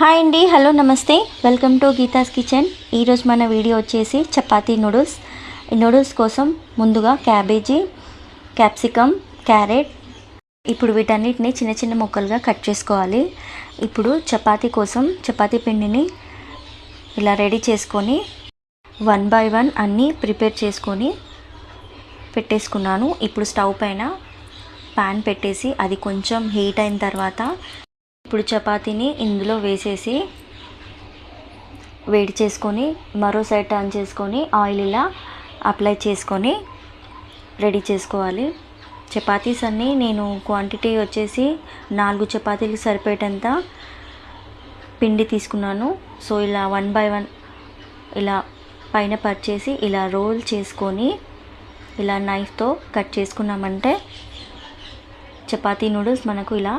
Hi అండి, hello నమస్తే, welcome to Geetha's kitchen. ఈరోజు మన వీడియో వచ్చేసి చపాతీ నూడిల్స్. ఈ నూడిల్స్ కోసం ముందుగా క్యాబేజీ, క్యాప్సికమ్, క్యారెట్, ఇప్పుడు వీటన్నిటిని చిన్న చిన్న ముక్కలుగా కట్ చేసుకోవాలి. ఇప్పుడు చపాతీ కోసం చపాతీ పిండిని ఇలా రెడీ చేసుకొని 1 by 1 అన్నీ ప్రిపేర్ చేసుకొని పెట్టేసుకున్నాను. ఇప్పుడు స్టవ్ పైన ప్యాన్ పెట్టేసి అది కొంచెం హీట్ అయిన తర్వాత ఇప్పుడు చపాతీని ఇందులో వేసేసి వేడి చేసుకొని మరో సైడ్ టర్న్ చేసుకొని ఆయిల్ ఇలా అప్లై చేసుకొని రెడీ చేసుకోవాలి. చపాతీస్ అన్నీ నేను క్వాంటిటీ వచ్చేసి 4 చపాతీలు సరిపోయేటంత పిండి తీసుకున్నాను. సో ఇలా 1 by 1 ఇలా పైన పరిచేసి ఇలా రోల్ చేసుకొని ఇలా నైఫ్తో కట్ చేసుకున్నామంటే చపాతీ నూడిల్స్ మనకు ఇలా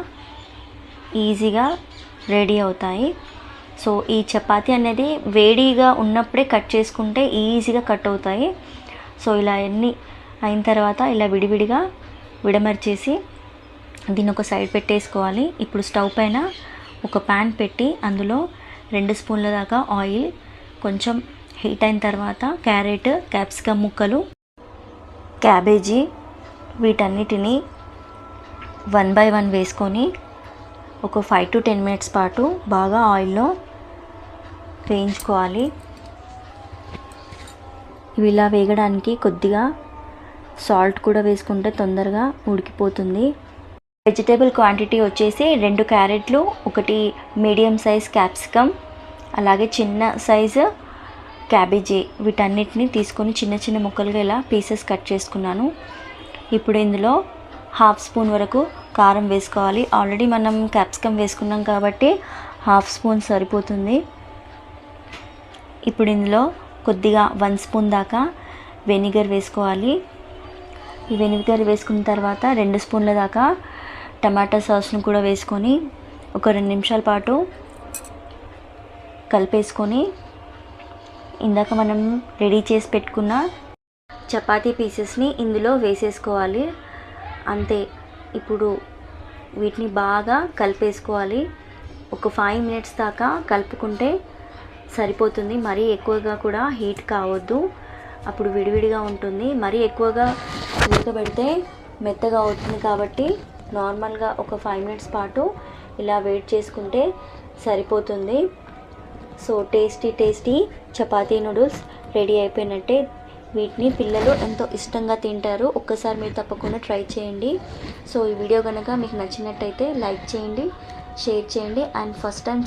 ఈజీగా రెడీ అవుతాయి. సో ఈ చపాతీ అనేది వేడిగా ఉన్నప్పుడే కట్ చేసుకుంటే ఈజీగా కట్ అవుతాయి. సో ఇలా అన్నీ అయిన తర్వాత ఇలా విడివిడిగా విడమర్చేసి దీన్ని ఒక సైడ్ పెట్టేసుకోవాలి. ఇప్పుడు స్టవ్ పైన ఒక ప్యాన్ పెట్టి అందులో 2 స్పూన్ల దాకా ఆయిల్, కొంచెం హీట్ అయిన తర్వాత క్యారెట్, క్యాప్సికమ్ ముక్కలు, క్యాబేజీ వీటన్నిటిని 1 by 1 వేసుకొని ఒక 5 to 10 minutes పాటు బాగా ఆయిల్లో వేయించుకోవాలి. ఇవి ఇలా వేగడానికి కొద్దిగా సాల్ట్ కూడా వేసుకుంటే తొందరగా ఉడికిపోతుంది. వెజిటేబుల్ క్వాంటిటీ వచ్చేసి 2 క్యారెట్లు, 1 మీడియం సైజ్ క్యాప్సికమ్, అలాగే చిన్న సైజు క్యాబేజీ వీటన్నిటిని తీసుకొని చిన్న చిన్న ముక్కలుగా ఇలా పీసెస్ కట్ చేసుకున్నాను. ఇప్పుడు ఇందులో 1/2 స్పూన్ వరకు కారం వేసుకోవాలి. ఆల్రెడీ మనం క్యాప్సికమ్ వేసుకున్నాం కాబట్టి 1/2 స్పూన్ సరిపోతుంది. ఇప్పుడు ఇందులో కొద్దిగా 1 స్పూన్ దాకా వెనిగర్ వేసుకోవాలి. ఈ వెనిగర్ వేసుకున్న తర్వాత 2 స్పూన్ల దాకా టమాటా సాస్ను కూడా వేసుకొని ఒక 2 నిమిషాల పాటు కలిపేసుకొని ఇందాక మనం రెడీ చేసి పెట్టుకున్న చపాతీ పీసెస్ని ఇందులో వేసేసుకోవాలి. అంతే. ఇప్పుడు వీటిని బాగా కలిపేసుకోవాలి. ఒక 5 minutes దాకా కలుపుకుంటే సరిపోతుంది. మరీ ఎక్కువగా కూడా హీట్ కావద్దు, అప్పుడు విడివిడిగా ఉంటుంది. మరీ ఎక్కువగా ఉడకబెడితే మెత్తగా అవుతుంది కాబట్టి నార్మల్గా ఒక 5 minutes పాటు ఇలా వెయిట్ చేసుకుంటే సరిపోతుంది. So tasty chapati noodles ready అయిపోయినట్టే. వీటిని పిల్లలు ఎంతో ఇష్టంగా తింటారు. ఒక్కసారి మీరు తప్పకుండా ట్రై చేయండి. సో ఈ వీడియో కనుక మీకు నచ్చినట్టయితే లైక్ చేయండి, షేర్ చేయండి. And first time